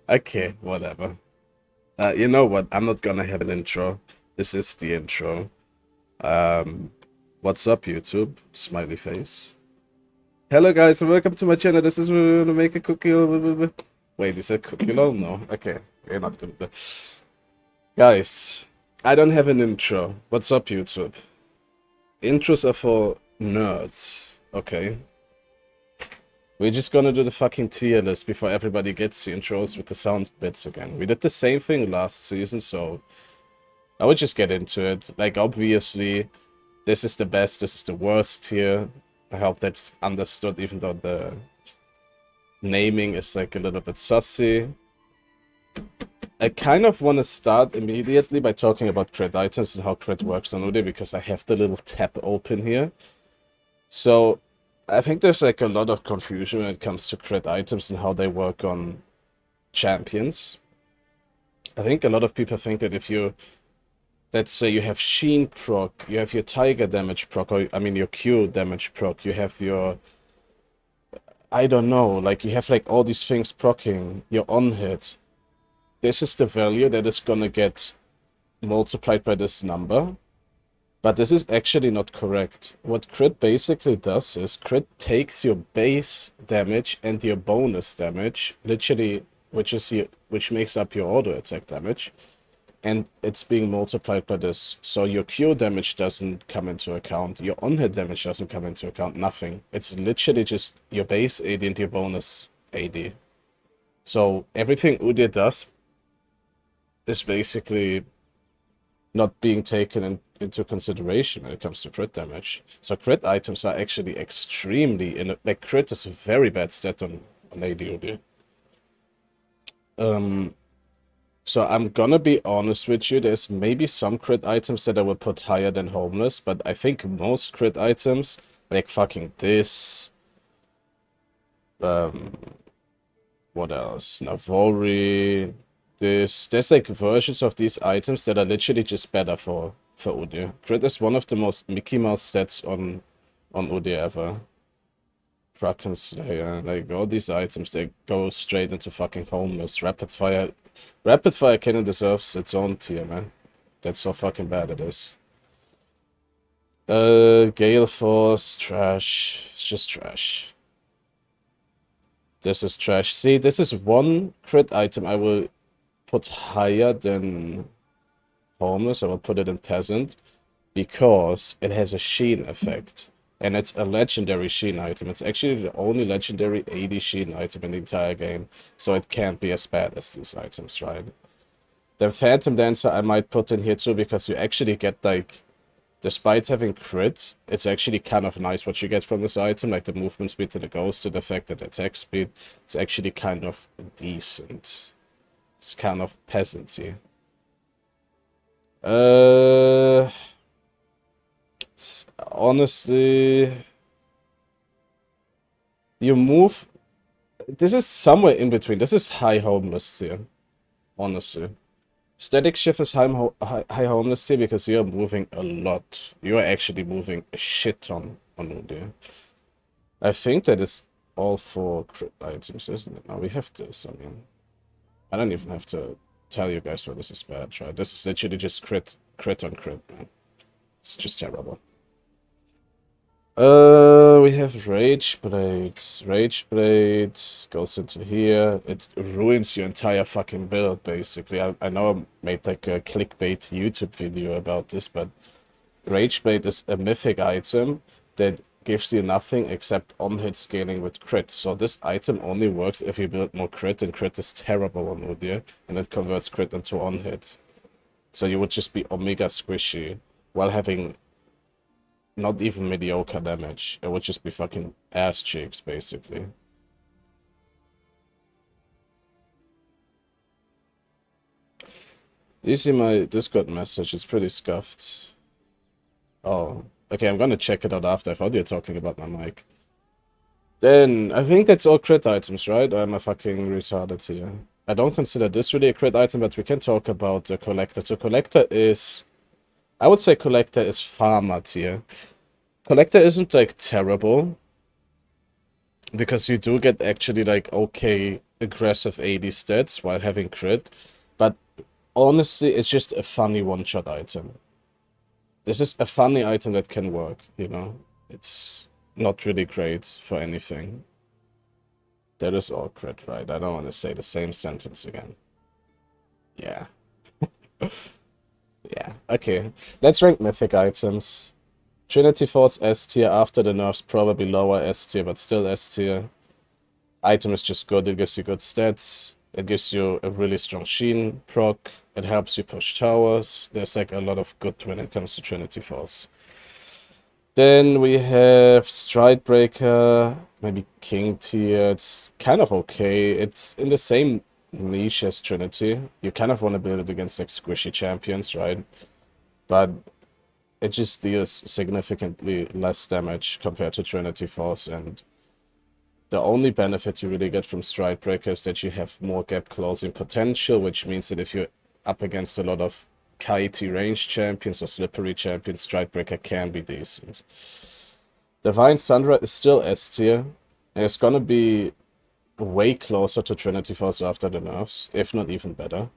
Okay, whatever. You know what? I'm not gonna have an intro. This is the intro. Um, what's up, YouTube? Smiley face. Hello, guys, and welcome to my channel. This is we're gonna make a cookie. Wait, is that cookie roll? No. Okay, we're not gonna do. Guys, I don't have an intro. What's up, YouTube? Intros are for nerds. Okay. We're just gonna do the fucking tier list before everybody gets the intros with the sound bits again. We did the same thing last season, so I would just get into it. Like, obviously, this is the best, this is the worst tier. I hope that's understood, even though the naming is like a little bit sussy. I kind of want to start immediately by talking about crit items and how crit works on Udyr, because I have the little tab open here. So, I think there's like a lot of confusion when it comes to crit items and how they work on champions. I think a lot of people think that if you, let's say you have Sheen proc, you have your Tiger damage proc, or I mean your Q damage proc, you have your, I don't know, like you have like all these things proccing, your on hit. This is the value that is gonna get multiplied by this number. But this is actually not correct. What crit basically does is crit takes your base damage and your bonus damage, literally, which makes up your auto attack damage, and it's being multiplied by this. So your Q damage doesn't come into account, your on-hit damage doesn't come into account, nothing. It's literally just your base AD and your bonus AD. So everything Udyr does is basically not being taken into consideration when it comes to crit damage. So crit items are actually extremely, like crit is a very bad stat on AD Udyr. So I'm gonna be honest with you, there's maybe some crit items that I would put higher than Homeless, but I think most crit items, like fucking this, what else? Navori, there's like versions of these items that are literally just better for Udyr. Crit is one of the most Mickey Mouse stats on Udyr ever. Kraken Slayer, like all these items, they go straight into fucking Homeless. Rapid Fire Cannon deserves its own tier, man. That's so fucking bad it is. Gale Force, trash. It's just trash. This is trash. See, this is one crit item I will put higher than Homeless. I will put it in Peasant because it has a Sheen effect. And it's a legendary Sheen item. It's actually the only legendary AD Sheen item in the entire game. So it can't be as bad as these items, right? The Phantom Dancer I might put in here too, because you actually get like, despite having crit, it's actually kind of nice what you get from this item, like the movement speed and the ghost, and the fact that attack speed is actually kind of decent. It's kind of peasanty. Honestly, you move. This is somewhere in between. This is high Homeless tier, honestly. Static Shift is high Homeless tier because you're moving a lot. You're actually moving a shit ton on Udyr. I think that is all for crit items, isn't it? Now we have this. I mean, I don't even have to tell you guys why this is bad, right? This is literally just crit on crit, man. It's just terrible. We have Rage Blade. Rage Blade goes into here. It ruins your entire fucking build, basically. I know I made like a clickbait YouTube video about this, but Rage Blade is a mythic item that gives you nothing except on-hit scaling with crit. So this item only works if you build more crit, and crit is terrible on Udyr, and it converts crit into on-hit. So you would just be omega squishy while having not even mediocre damage. It would just be fucking ass cheeks, basically. You see my Discord message? It's pretty scuffed. Oh, okay, I'm gonna check it out after. I thought you were talking about my mic. Then, I think that's all crit items, right? Or am I fucking retarded here? I don't consider this really a crit item, but we can talk about the Collector. So Collector is... I would say Collector is Farmer tier. Collector isn't, like, terrible. because you do get actually like okay aggressive AD stats while having crit, but honestly, it's just a funny one-shot item. This is a funny item that can work, you know? It's not really great for anything. That is all crit, right? I don't want to say the same sentence again. Yeah. Yeah, okay. Let's rank Mythic items. Trinity Force S tier, after the nerfs probably lower S tier, but still S tier. Item is just good, it gives you good stats. It gives you a really strong Sheen proc. It helps you push towers. There's like a lot of good when it comes to Trinity Force. Then we have Stride Breaker, maybe King tier. It's kind of okay. It's in the same niche as Trinity. You kind of want to build it against like squishy champions, right? But it just deals significantly less damage compared to Trinity Force, and the only benefit you really get from Stride Breaker is that you have more gap closing potential, which means that if you're up against a lot of kitey range champions or slippery champions, Stride Breaker can be decent. Divine Sundra is still S tier, and it's gonna be way closer to Trinity Force after the nerfs, if not even better.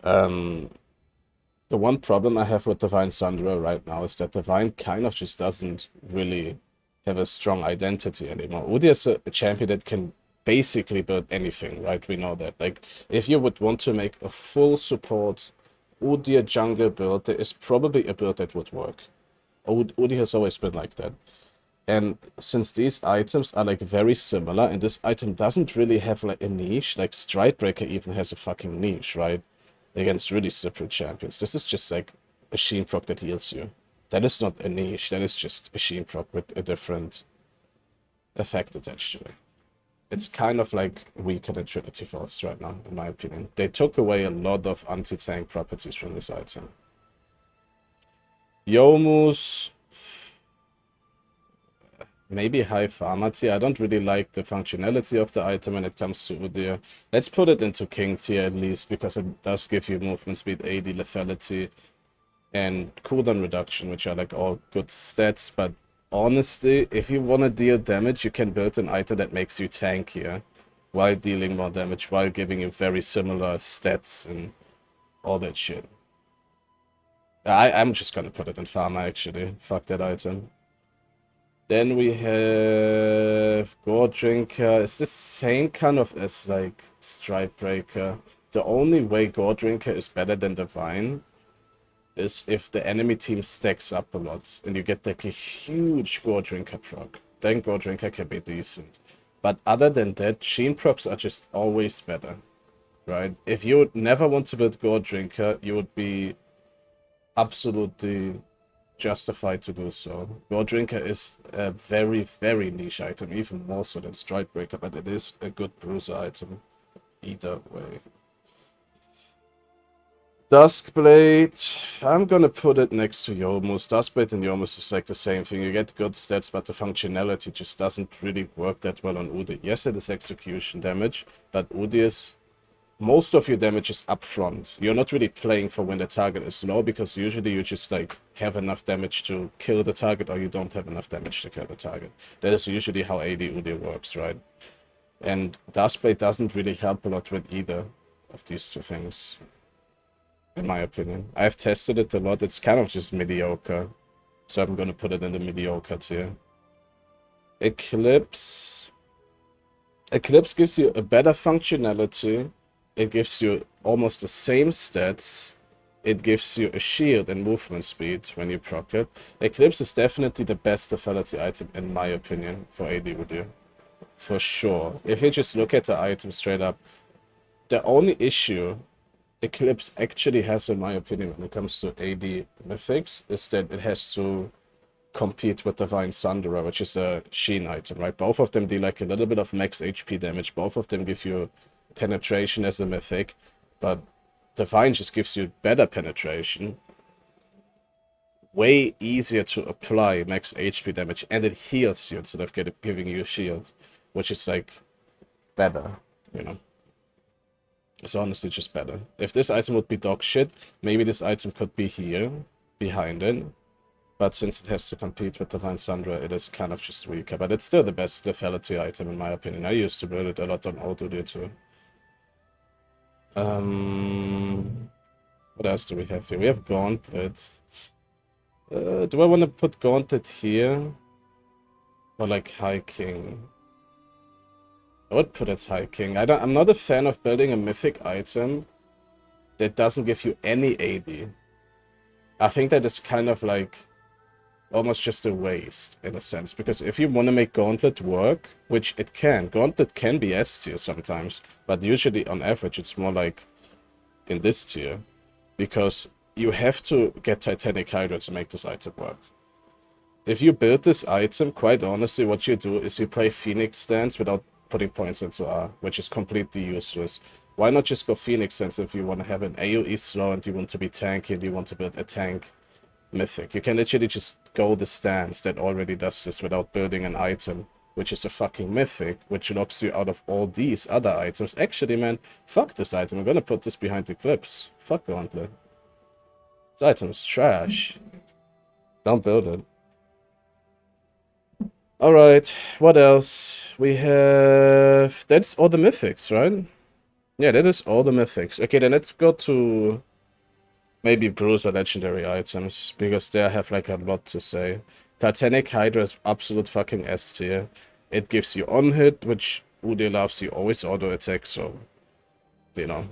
The one problem I have with Divine Sundra right now is that Divine kind of just doesn't really have a strong identity anymore. Udyr is a champion that can basically build anything, right? We know that. Like, if you would want to make a full support Udyr jungle build, there is probably a build that would work. Udyr has always been like that. And since these items are like very similar, and this item doesn't really have like a niche, like Stridebreaker even has a fucking niche, right? Against really slippery champions. This is just like a Sheen proc that heals you. That is not a niche, that is just a Sheen proc with a different effect attached to it. It's kind of like weaker than Trinity Force right now, in my opinion. They took away a lot of anti-tank properties from this item. Youmuu's maybe high farmer tier. I don't really like the functionality of the item when it comes to Udyr. Let's put it into King tier at least, because it does give you movement speed, AD, lethality, and cooldown reduction, which are like all good stats. But honestly, if you want to deal damage, you can build an item that makes you tankier while dealing more damage, while giving you very similar stats and all that shit. I'm just gonna put it in farmer, actually. Fuck that item. Then we have Gore Drinker. It's the same kind of as like Stride Breaker. The only way Gore Drinker is better than Divine is if the enemy team stacks up a lot and you get like a huge Gore Drinker proc. Then Gore Drinker can be decent. But other than that, Sheen procs are just always better, right? If you would never want to build Gore Drinker, you would be absolutely justified to do so. Gore Drinker is a very, very niche item, even more so than Stride Breaker, but it is a good bruiser item either way. Duskblade, I'm gonna put it next to Youmuu's. Duskblade and Youmuu's is like the same thing. You get good stats, but the functionality just doesn't really work that well on Udyr. Yes, it is execution damage, but Udyr's most of your damage is up front. You're not really playing for when the target is low, because usually you just like have enough damage to kill the target, or you don't have enough damage to kill the target. That is usually how AD Udyr works, right? And Duskblade doesn't really help a lot with either of these two things, in my opinion. I've tested it a lot. It's kind of just mediocre, so I'm gonna put it in the mediocre tier. Eclipse gives you a better functionality. It gives you almost the same stats. It gives you a shield and movement speed when you proc it. Eclipse is definitely the best lethality item, in my opinion, for AD Udyr. For sure. If you just look at the item straight up, the only issue Eclipse actually has, in my opinion, when it comes to AD Mythics, is that it has to compete with Divine Sunderer, which is a Sheen item, right? Both of them deal like a little bit of max HP damage. Both of them give you penetration as a Mythic, but Divine just gives you better penetration, way easier to apply max HP damage, and it heals you instead of giving you a shield, which is like better, you know? It's honestly just better. If this item would be dog shit, maybe this item could be here, behind it. But since it has to compete with Divine Sandra, it is kind of just weaker. But it's still the best lethality item in my opinion. I used to build it a lot on Udyr too. What else do we have here? We have Gauntlet. Do I want to put Gauntlet here? Or like High King? I would put it High King. I'm not a fan of building a mythic item that doesn't give you any AD. I think that is kind of like almost just a waste in a sense, because if you want to make Gauntlet work, which it can, Gauntlet can be S tier sometimes, but usually on average it's more like in this tier, because you have to get Titanic Hydra to make this item work. If you build this item, quite honestly, what you do is you play Phoenix Stance without putting points into R, which is completely useless. Why not just go Phoenix Stance if you want to have an AoE slow and you want to be tanky and you want to build a tank mythic? You can literally just go the stance that already does this without building an item, which is a fucking mythic, which locks you out of all these other items. Actually, man, fuck this item. I'm gonna put this behind the clips. Fuck Gauntlet. This item is trash. Don't build it. Alright, what else? We have... That's all the mythics, right? Yeah, that is all the mythics. Okay, then let's go to... maybe Bruiser legendary items, because they have like a lot to say. Titanic Hydra is absolute fucking S tier. It gives you on hit, which Udyr loves. You always auto attack, so you know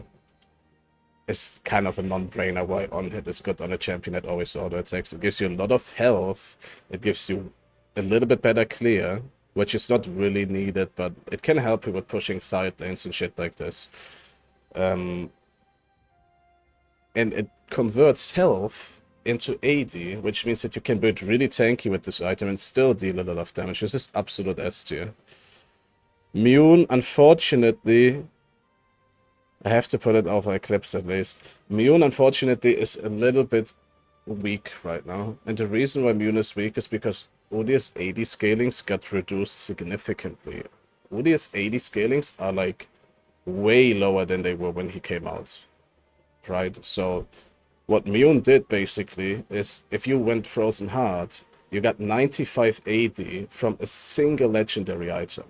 it's kind of a non-brainer why on hit is good on a champion that always auto attacks. It gives you a lot of health. It gives you a little bit better clear, which is not really needed, but it can help you with pushing side lanes and shit like this. And it converts health into AD, which means that you can build really tanky with this item and still deal a lot of damage. This is absolute S tier. Mune, unfortunately, I have to put it over Eclipse at least. Mune, unfortunately, is a little bit weak right now. And the reason why Mune is weak is because Udyr's AD scalings got reduced significantly. Udyr's AD scalings are like way lower than they were when he came out. Right? So what Mune did basically is if you went Frozen Heart, you got 95 AD from a single legendary item.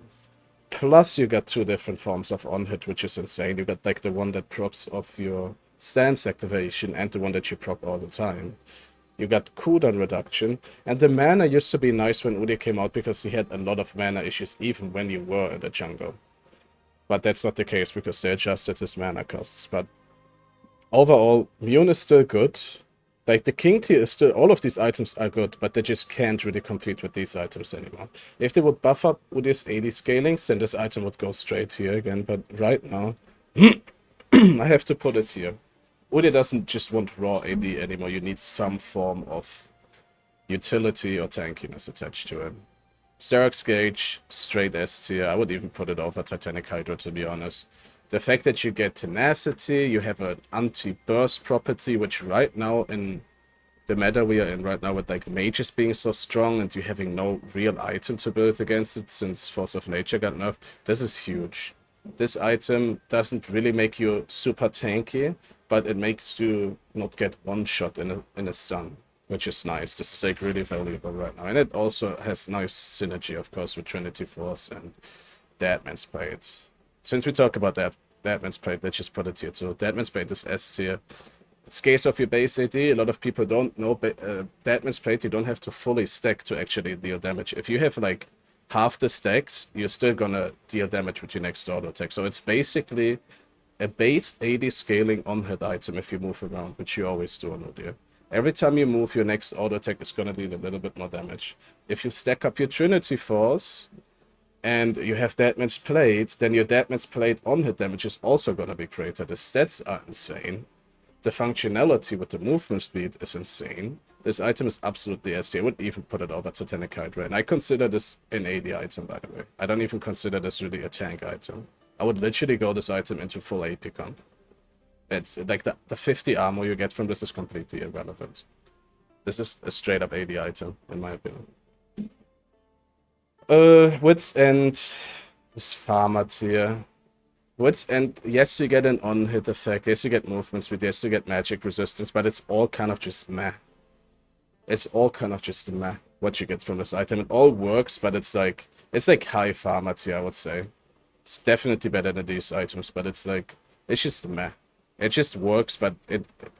Plus you got 2 different forms of on-hit, which is insane. You got like the one that procs off your stance activation and the one that you proc all the time. You got cooldown reduction, and the mana used to be nice when Udyr came out because he had a lot of mana issues even when you were in the jungle. But that's not the case because they adjusted his mana costs. But overall, Mune is still good. Like, the king tier is still... all of these items are good, but they just can't really compete with these items anymore. If they would buff up Udyr's AD scalings, then this item would go straight here again. But right now, I have to put it here. Udyr doesn't just want raw AD anymore. You need some form of utility or tankiness attached to it. Xerax Gauge, straight S tier. I would even put it over Titanic Hydra, to be honest. The fact that you get tenacity, you have an anti-burst property, which right now in the meta we are in right now with like mages being so strong and you having no real item to build against it since Force of Nature got nerfed, this is huge. This item doesn't really make you super tanky, but it makes you not get one shot in a stun, which is nice. This is like really valuable right now. And it also has nice synergy, of course, with Trinity Force and Deadman's Blade. Since we talk about that, Deadman's Blade, let's just put it here too. Deadman's Blade is S tier. It scales off your base AD. A lot of people don't know. Deadman's Blade, you don't have to fully stack to actually deal damage. If you have like half the stacks, you're still gonna deal damage with your next auto attack. So it's basically a base AD scaling on-hit item if you move around, which you always do on Udyr. Every time you move, your next auto attack is gonna deal a little bit more damage. If you stack up your Trinity Force, and you have Deadman's Blade, then your Deadman's Blade on-hit damage is also gonna be greater. The stats are insane. The functionality with the movement speed is insane. This item is absolutely S tier. I would even put it over Titanic Hydra. And I consider this an AD item, by the way. I don't even consider this really a tank item. I would literally go this item into full AP comp. It's like the 50 armor you get from this is completely irrelevant. This is a straight up AD item, in my opinion. Wits End is farmer tier. Wits End, yes, you get an on-hit effect, yes, you get movement speed, yes, you get magic resistance, but it's all kind of just meh. it's all kind of just meh what you get from this item. It all works, but it's like high farmer tier, I would say. It's definitely better than these items, but it's like, it's just meh. It just works, but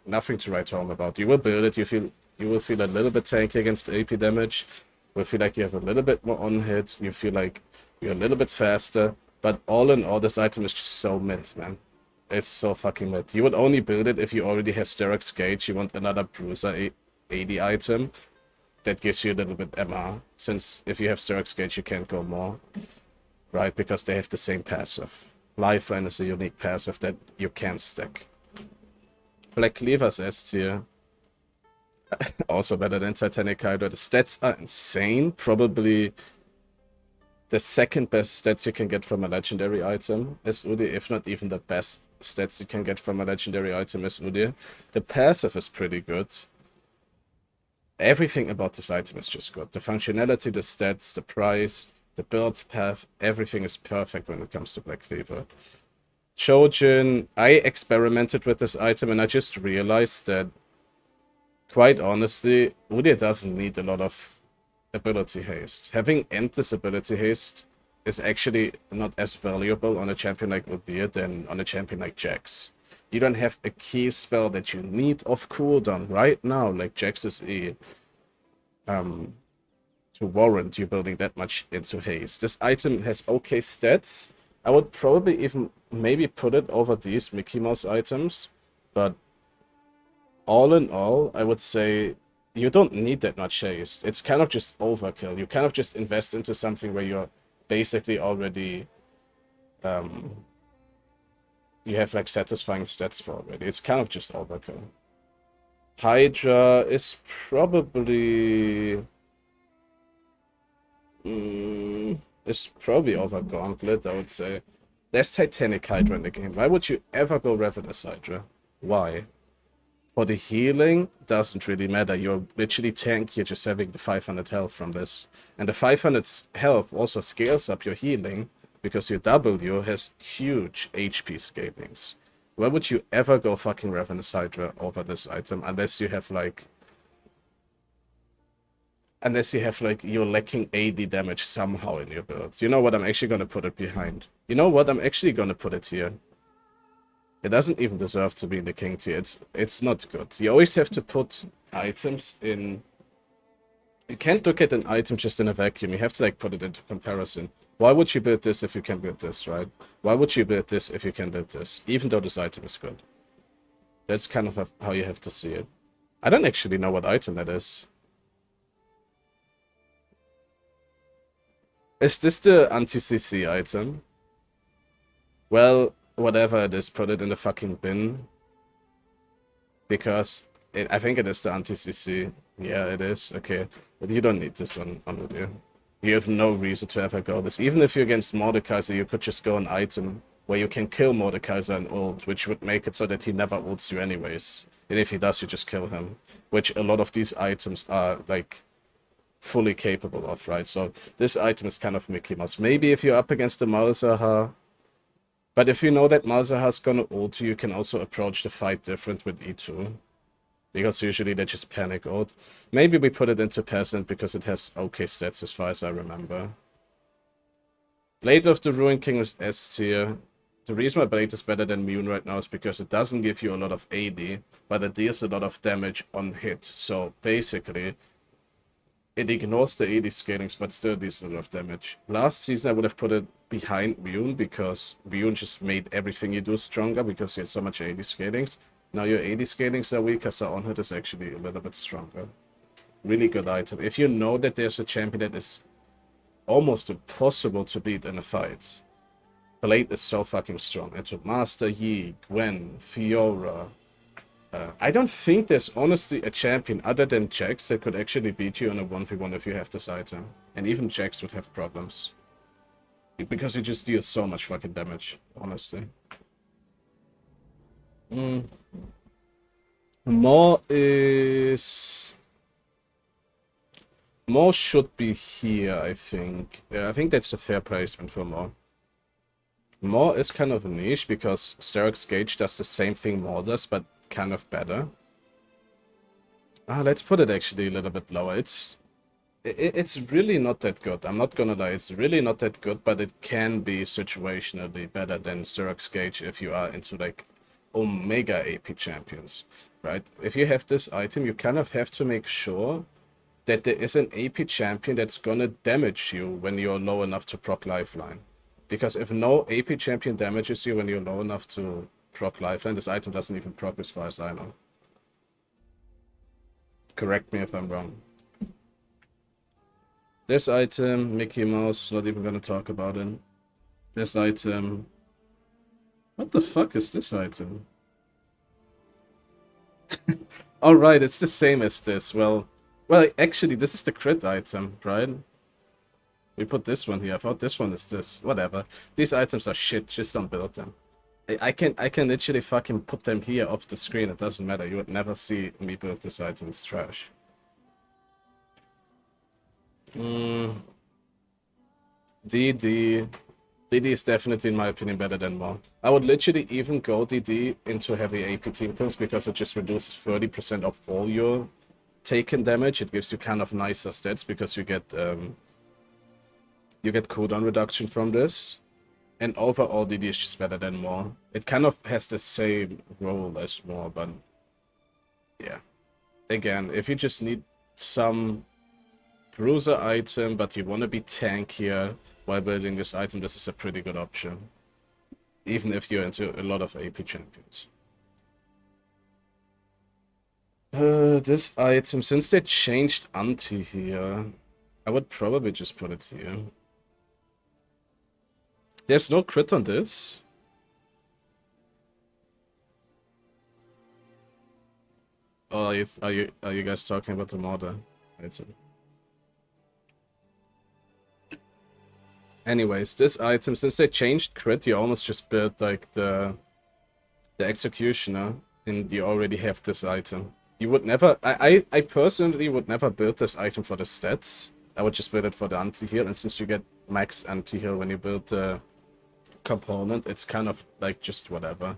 nothing to write home about. You will build it, you will feel a little bit tanky against AP damage. You will feel like you have a little bit more on hit. You feel like you're a little bit faster. But all in all, this item is just so mid, man. It's so fucking mid. You would only build it if you already have Sterak's Gauge. You want another Bruiser 80 item that gives you a little bit MR. Since if you have Sterak's Gauge, you can't go more. Right? Because they have the same passive. Lifeline is a unique passive that you can't stack. Black Cleaver's S tier. Also better than Titanic Hydra. The stats are insane. Probably the second best stats you can get from a legendary item is Udyr, if not even the best stats you can get from a legendary item is Udyr. The passive is pretty good. Everything about this item is just good. The functionality, the stats, the price, the build path, everything is perfect when it comes to Black Cleaver. Chojin, I experimented with this item and I just realized that, quite honestly, Udyr doesn't need a lot of ability haste. Having endless ability haste is actually not as valuable on a champion like Udyr than on a champion like Jax. You don't have a key spell that you need off cooldown right now, like Jax's E, to warrant you building that much into haste. This item has okay stats. I would probably even maybe put it over these Mickey Mouse items, but all in all, I would say you don't need that much haste. It's kind of just overkill. You kind of just invest into something where you're basically already, you have like satisfying stats for already. It's kind of just overkill. Hydra is probably, it's probably over Gauntlet, I would say. There's Titanic Hydra in the game. Why would you ever go Ravenous Hydra? Why? For the healing, doesn't really matter. You're literally tanky, you're just having the 500 health from this. And the 500 health also scales up your healing, because your W has huge HP scalings. Why would you ever go fucking Ravenous Hydra over this item, unless you have like... Unless you have like, you're lacking 80 damage somehow in your build. You know what, I'm actually gonna put it behind. You know what, I'm actually gonna put it here. It doesn't even deserve to be in the king tier. It's not good. You always have to put items in... You can't look at an item just in a vacuum. You have to like put it into comparison. Why would you build this if you can build this, right? Why would you build this if you can build this? Even though this item is good. That's kind of how you have to see it. I don't actually know what item that is. Is this the anti-CC item? Well, whatever it is, put it in the fucking bin. Because I think it is the anti-CC. Yeah, it is. Okay. But you don't need this on Udyr. You have no reason to ever go this. Even if you're against Mordekaiser, you could just go an item where you can kill Mordekaiser and ult, which would make it so that he never ults you anyways. And if he does, you just kill him. Which a lot of these items are, like, fully capable of, right? So this item is kind of Mickey Mouse. Maybe if you're up against the Malzahar. But if you know that Malzahar's gonna ult you, can also approach the fight different with E2. Because usually they just panic ult. Maybe we put it into Peasant because it has okay stats as far as I remember. Blade of the Ruined King is S tier. The reason why Blade is better than Mune right now is because it doesn't give you a lot of AD, but it deals a lot of damage on hit. So basically, it ignores the AD scalings, but still deals a lot of damage. Last season I would have put it behind Mune, because Mune just made everything you do stronger because you had so much AD scalings. Now your AD scalings are weaker, so on hit is actually a little bit stronger. Really good item. If you know that there's a champion that is almost impossible to beat in a fight, Blade is so fucking strong. And to Master Yi, Gwen, Fiora. I don't think there's honestly a champion other than Jax that could actually beat you on a 1v1 if you have this item. And even Jax would have problems. Because he just deals so much fucking damage, honestly. More is... More should be here, I think. Yeah, I think that's a fair placement for More. More is kind of a niche because Sterak's Gauge does the same thing More does, but kind of better. Let's put it actually a little bit lower. It's really not that good. I'm not gonna lie, it's really not that good, but it can be situationally better than Xerax Gauge if you are into like Omega AP champions, right? If you have this item, you kind of have to make sure that there is an AP champion that's gonna damage you when you're low enough to proc Lifeline. Because if no AP champion damages you when you're low enough to proc Lifeline, this item doesn't even proc as far as I know. Correct me if I'm wrong. This item, Mickey Mouse, not even gonna talk about it. This item... What the fuck is this item? Alright, it's the same as this. Well, actually, this is the crit item, right? We put this one here. I thought this one is this. Whatever. These items are shit. Just don't build them. I can literally fucking put them here off the screen. It doesn't matter. You would never see me build this item. It's trash. DD. DD is definitely, in my opinion, better than Mo. I would literally even go DD into heavy AP team kills because it just reduces 30% of all your taken damage. It gives you kind of nicer stats because you get cooldown reduction from this. And overall, DD is just better than Mo. It kind of has the same role as Mo, but yeah. Again, if you just need some bruiser item, but you want to be tankier while building this item, this is a pretty good option. Even if you're into a lot of AP champions. This item, since they changed anti here, I would probably just put it here. There's no crit on this. Oh, are you guys talking about the modder item? Anyways, this item, since they changed crit, you almost just build like the executioner, and you already have this item. You would never, I personally would never build this item for the stats. I would just build it for the anti-heal, and since you get max anti-heal when you build the component, it's kind of like just whatever.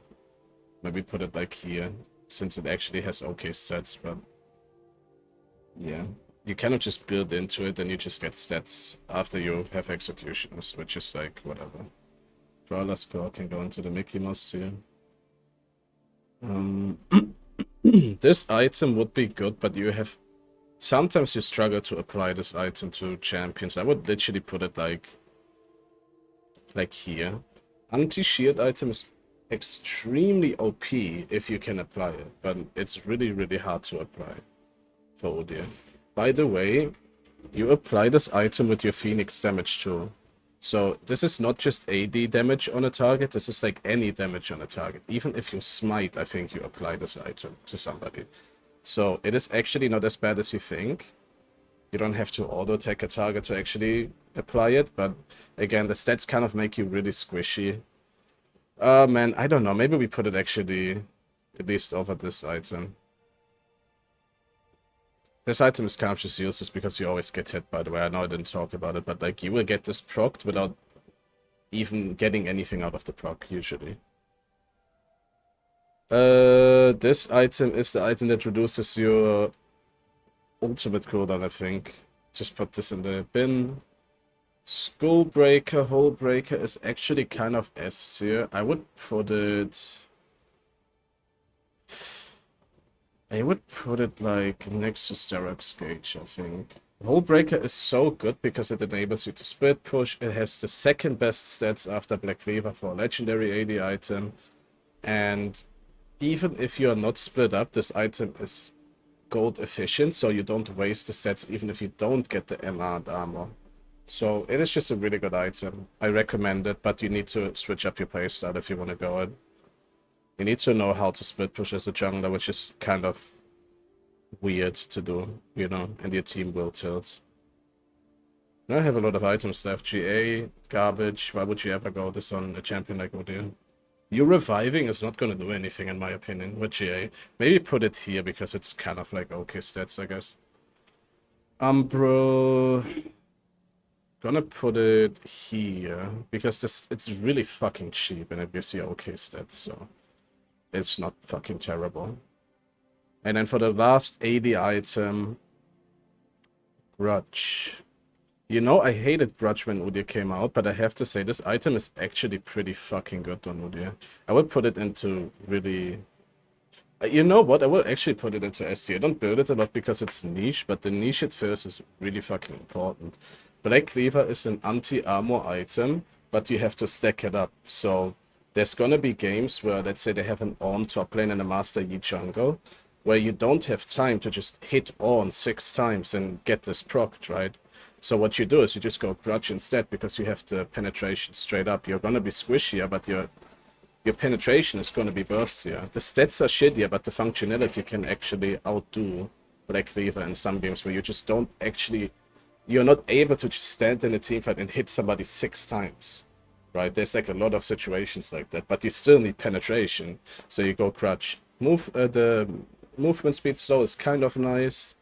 Maybe put it like here, since it actually has okay stats, but yeah. You cannot just build into it and you just get stats after you have executioners, which is like whatever. Brawler's Core can go into the Mickey Mouse here. This item would be good, but you have... Sometimes you struggle to apply this item to champions. I would literally put it like here. Anti-shield item is extremely OP if you can apply it, but it's really, really hard to apply for Udyr. By the way, you apply this item with your Phoenix damage too. So this is not just AD damage on a target, this is like any damage on a target. Even if you smite, I think you apply this item to somebody. So it is actually not as bad as you think. You don't have to auto-attack a target to actually apply it, but again, the stats kind of make you really squishy. Man, I don't know, maybe we put it actually at least over this item. This item is kind of just useless because you always get hit, by the way. I know I didn't talk about it, but like you will get this procced without even getting anything out of the proc, usually. This item is the item that reduces your ultimate cooldown, I think. Just put this in the bin. Skullbreaker, Holebreaker is actually kind of S tier. I would put it... like next to Xerax Gauge, I think. Holebreaker is so good because it enables you to split push. It has the second best stats after Black Cleaver for a legendary AD item. And even if you are not split up, this item is gold efficient, so you don't waste the stats even if you don't get the MR and armor. So it is just a really good item. I recommend it, but you need to switch up your playstyle if you want to go it. You need to know how to split push as a jungler, which is kind of weird to do, you know, and your team will tilt. Now I have a lot of items left. GA, garbage. Why would you ever go this on a champion like Udyr? You reviving is not going to do anything, in my opinion, with GA. Maybe put it here because it's kind of like okay stats, I guess. Bro... Gonna put it here because it's really fucking cheap and it gives you okay stats, so... It's not fucking terrible. And then for the last 80 item, Grudge. You know, I hated Grudge when Udyr came out, but I have to say this item is actually pretty fucking good on Udyr. I would put it into really... You know what? I will actually put it into SD. I don't build it a lot because it's niche, but the niche at first is really fucking important. Black Cleaver is an anti-armor item, but you have to stack it up. So there's gonna be games where, let's say they have an Ornn top lane and a Master Yi jungle, where you don't have time to just hit Ornn 6 times and get this procced, right? So what you do is you just go Grudge instead because you have the penetration straight up. You're gonna be squishier, but your penetration is gonna be burstier. The stats are shittier, but the functionality can actually outdo Black Cleaver in some games where you just don't actually... You're not able to just stand in a teamfight and hit somebody 6 times. Right? There's like a lot of situations like that, but you still need penetration. So you go Grudge. The movement speed slow is kind of nice.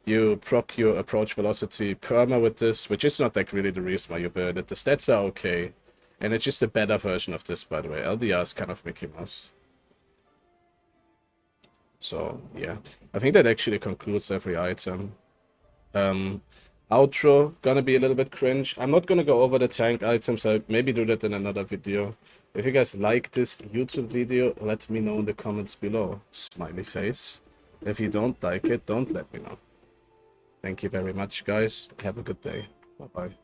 You proc your approach velocity perma with this, which is not like really the reason why you build it. The stats are okay. And it's just a better version of this, by the way. LDR is kind of Mickey Mouse. So, yeah. I think that actually concludes every item. Outro, gonna be a little bit cringe. I'm not gonna go over the tank items. I'll maybe do that in another video. If you guys like this YouTube video, let me know in the comments below. Smiley face. If you don't like it, don't let me know. Thank you very much, guys. Have a good day. Bye-bye.